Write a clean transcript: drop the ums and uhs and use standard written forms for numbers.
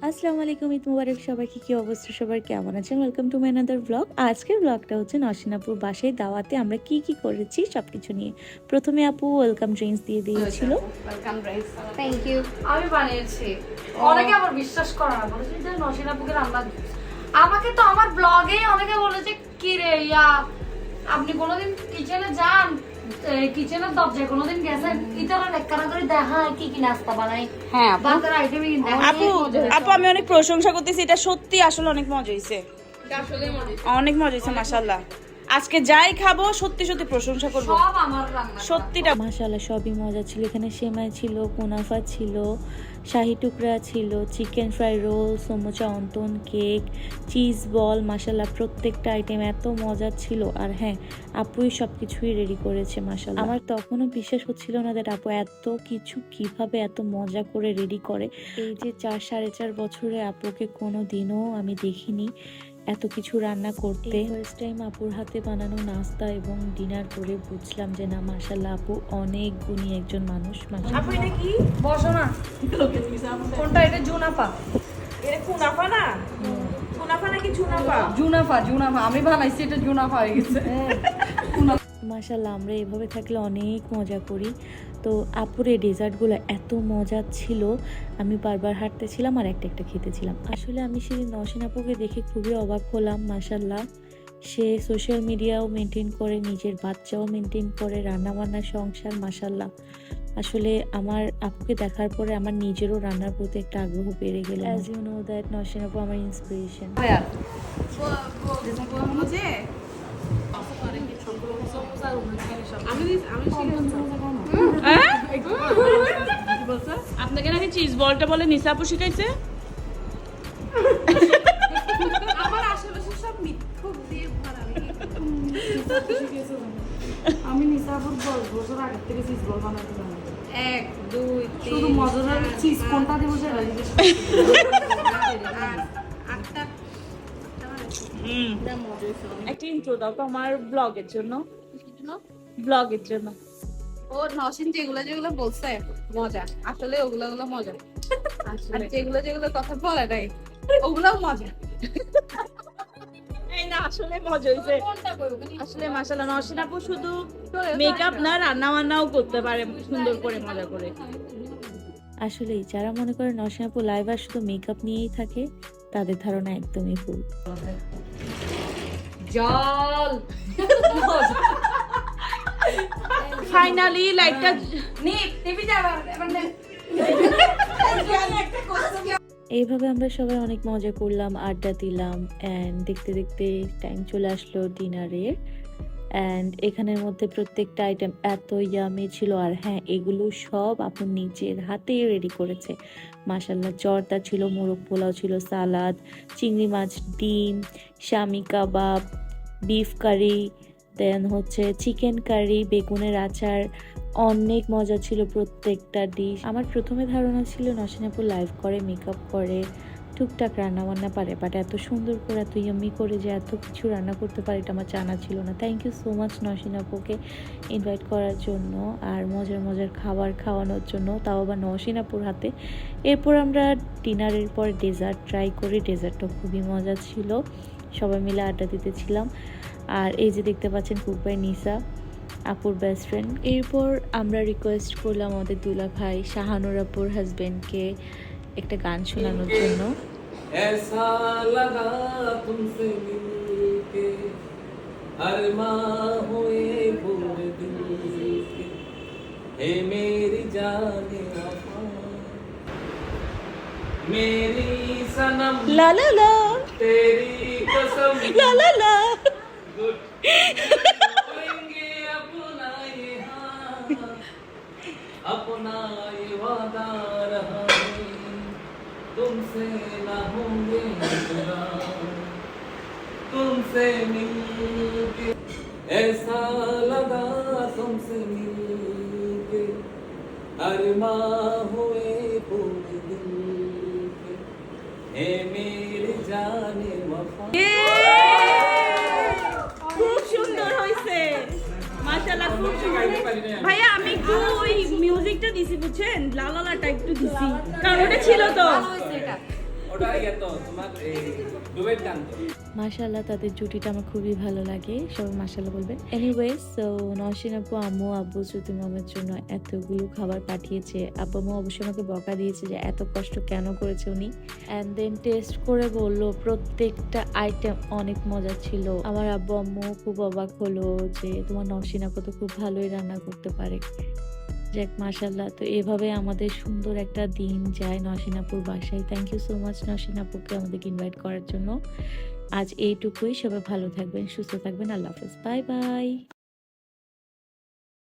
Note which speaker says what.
Speaker 1: আসসালামু আলাইকুম, ঈদ মুবারক সবাইকে। কি অবস্থা সবার, কেমন আছেন? Welcome to my another blog. আজকের ব্লগটা হচ্ছে নসিনাপুর বাসায় দাওয়াতে আমরা কি কি করেছি সবকিছু নিয়ে। প্রথমে আপু ওয়েলকাম ড্রিঙ্কস দিয়ে দিয়েছিল।
Speaker 2: Welcome drinks, thank you. আমি বানিয়েছি। অনেকে আবার বিশ্বাস করে না, বলেছে যে নসিনাপুকে রান্না দিয়েছে। আমাকে তো আমার ব্লগে অনেকে বলেছে কি রে ইয়া আপনি কোনোদিন কিচেনে যান, কিচেনের দরজায় কোনোদিন গেছেন, ইতারা লেখানা করে দেখায় কি কি নাস্তা বানাই।
Speaker 3: হ্যাঁ
Speaker 2: বাকার আইটেম
Speaker 3: আপু আপু আমি অনেক প্রশংসা করতেছি, এটা সত্যি আসলে অনেক মজা হয়েছে, অনেক মজা হয়েছে মাশাআল্লাহ। আজকে যাই খাবো সত্যি সত্যি প্রশংসা করবো,
Speaker 2: সব আমার রান্না
Speaker 3: সত্যিটা।
Speaker 1: মাশাআল্লাহ সবই মজা ছিল। এখানে সেমাই ছিল, কুনাফা ছিল, শাহি টুকরা ছিল, chicken fry roll, samosa, wonton, cake, cheese ball. মাশাআল্লাহ প্রত্যেকটা আইটেম এত মজা ছিল। আর হ্যাঁ, আপুই সব কিছুই রেডি করেছে মাশাআল্লাহ। আমার তখনও বিশ্বাস হচ্ছিল না যে আপু এত কিছু কিভাবে এত মজা করে রেডি করে। এই যে 4-4.5 বছরে আপুকে কোনো দিনও আমি দেখিনি এত কিছু রান্না করতে। ফার্স্ট টাইম আপুর হাতে বানানো নাস্তা এবং ডিনার করে বুঝলাম যে না, মাশাআল্লাহ আপু অনেক গুণী একজন মানুষ।
Speaker 3: আপু এটা কি?
Speaker 2: বসো না। কোনটা? এটা জুনাফা।
Speaker 3: এটা কুনাফা না? কুনাফা নাকি চুনাফা?
Speaker 2: জুনাফা, জুনাফা আমি বানাইছি, এটা জুনাফা হয়ে গেছে।
Speaker 1: মাশাআল্লাহ আমরা এভাবে থাকলে অনেক মজা করি। তো আপুর এই ডেজার্টগুলো এত মজা ছিল, আমি বারবার হাঁটতেছিলাম আর একটা একটা খেতেছিলাম। আসলে আমি সেদিন নওশিন আপুকে দেখে খুবই অবাক হলাম। মাশাআল্লাহ সে সোশ্যাল মিডিয়াও মেনটেন করে, নিজের বাচ্চাও মেনটেন করে, রান্নাবান্না, সংসার। মাশাআল্লাহ আসলে আমার আপুকে দেখার পরে আমার নিজেরও রান্নার প্রতি একটা আগ্রহ বেড়ে গেল। As you know that Naushin আপু আমার ইন্সপিরেশন।
Speaker 3: আপনাকে নাকি চিজ বলটা বলে নিসা আপু শিখাইছে?
Speaker 4: আমার আশেপাশে সব মিথ্যুক দিয়ে ভরা।
Speaker 2: আমি নিসাপুর 10 বছর আগে থেকে চিজ বল বানাতে জানি।
Speaker 4: 1 2 3
Speaker 2: শুধু মজাদার চিজ কোনটা দিব সেটা জিজ্ঞেস
Speaker 4: আটটা
Speaker 3: একটা ইন্ট্রো দাও তো আমার ব্লগের জন্য, ব্লগের জন্য।
Speaker 4: ও নসিন যেগুলো যেগুলো বলছে মজা, আসলে ওগুলো মজা। আর যেগুলো যেগুলো কথা বলে নাই ওগুলোও মজা।
Speaker 3: এই না আসলে মজা হয়েছে। আসলে মাশাআল্লাহ নওশিন আপু শুধু মেকআপ না, রান্না বান্নাও করতে পারে সুন্দর করে, মজা করে।
Speaker 1: আসলেই যারা মনে করে নওশিন আপু লাইভ আর শুধু মেকআপ নিয়েই থাকে, তাদের ধারণা একদমই ভুল।
Speaker 2: জল
Speaker 3: ফাইনালি লাইটটা
Speaker 2: টিভি যাবে এবার নে।
Speaker 1: এইভাবে আমরা সবাই অনেক মজা করলাম, আড্ডা দিলাম, অ্যান্ড দেখতে দেখতে টাইম চলে আসলো ডিনারের। অ্যান্ড এখানের মধ্যে প্রত্যেকটা আইটেম এত ইয়ামি ছিল। আর হ্যাঁ, এগুলো সব আপনি নিজের হাতেই রেডি করেছে মাশাআল্লাহ। জর্দা ছিল, মোরগ পোলাও ছিল, সালাদ, চিংড়ি মাছ, ডিম, শামি কাবাব, বিফ কারি, দেন হচ্ছে চিকেন কারি, বেগুনের আচার। অনেক মজা ছিল প্রত্যেকটা ডিশ। আমার প্রথমে ধারণা ছিল নওশিন আপু লাইভ করে, মেকআপ করে, টুকটাক রান্না বান্না পারে, বাট এত সুন্দর করে, এত ইয়াম্মি করে যে এত কিছু রান্না করতে পারে, এটা আমার জানা ছিল না। Thank you so much Naushin আপুকে ইনভাইট করার জন্য আর মজার মজার খাবার খাওয়ানোর জন্য, তাও আবার নওশিন আপুর হাতে। এরপর আমরা ডিনারের পর ডেজার্ট ট্রাই করি। ডেজার্টটা খুবই মজা ছিল, সবাই মিলে আড্ডা দিতেছিলাম। আর এই যে দেখতে পাচ্ছেন কুক বাই নিসা, আপুর বেস্ট ফ্রেন্ড। এরপর আমরা রিকোয়েস্ট করলাম আমাদের দুলা ভাই শাহানুর আপুর হাজবেন্ডকে একটা গান শোনানোর জন্য।
Speaker 5: ऐसा लगा तुमसे मिलके अरमां हुए पूरे दिल के हे मेरी जाने वफा मेरी सनम
Speaker 3: লা লা লা
Speaker 5: तेरी कसम
Speaker 3: লা ला ला।
Speaker 5: बोलेंगे अपना ये हाँ अपना ये वादा रहा है तुमसे ना होंगे जुदा तुमसे मिलके ऐसा लगा तुमसे मिलके अरमां हुए पूरे दिल के हे मेरे जाने वफा
Speaker 3: খুব সুন্দর হয়েছে মাশাআল্লাহ, খুব সুন্দর। ভাইয়া আমি একটু ওই মিউজিকটা দিছি বুঝছেন, লালালাটা একটু দিছি কারণ ওটা ছিল তো।
Speaker 5: ওটা ইয়ে তো তোমার এই ডুবেট গান তো।
Speaker 1: মাশাআল্লাহ তাদের জুটিটা আমার খুবই ভালো লাগে, সবাই মাশাআল্লাহ বলবেন। এনিওয়েজ, সো নওশিন আপু আম্মু আব্বু শ্রুতি মামের জন্য এতগুলো খাবার পাঠিয়েছে। আব্বু আম্মু অবশ্যই আমাকে বকা দিয়েছে যে এত কষ্ট কেন করেছে উনি, অ্যান্ড দেন টেস্ট করে বললো প্রত্যেকটা আইটেম অনেক মজা ছিল। আমার আব্বু আম্মু খুব অবাক হলো যে তোমার নওশিন আপু তো খুব ভালোই রান্না করতে পারে। যাক মাশাআল্লাহ, তো এভাবে আমাদের সুন্দর একটা দিন যায় নওশিন আপুর বাসায়। Thank you so much Naushin আপুকে আমাদেরকে ইনভাইট করার জন্য। আজ এইটুকুই, সবাই ভালো থাকবেন, সুস্থ থাকবেন, আল্লাহ হাফেজ, বাই বাই।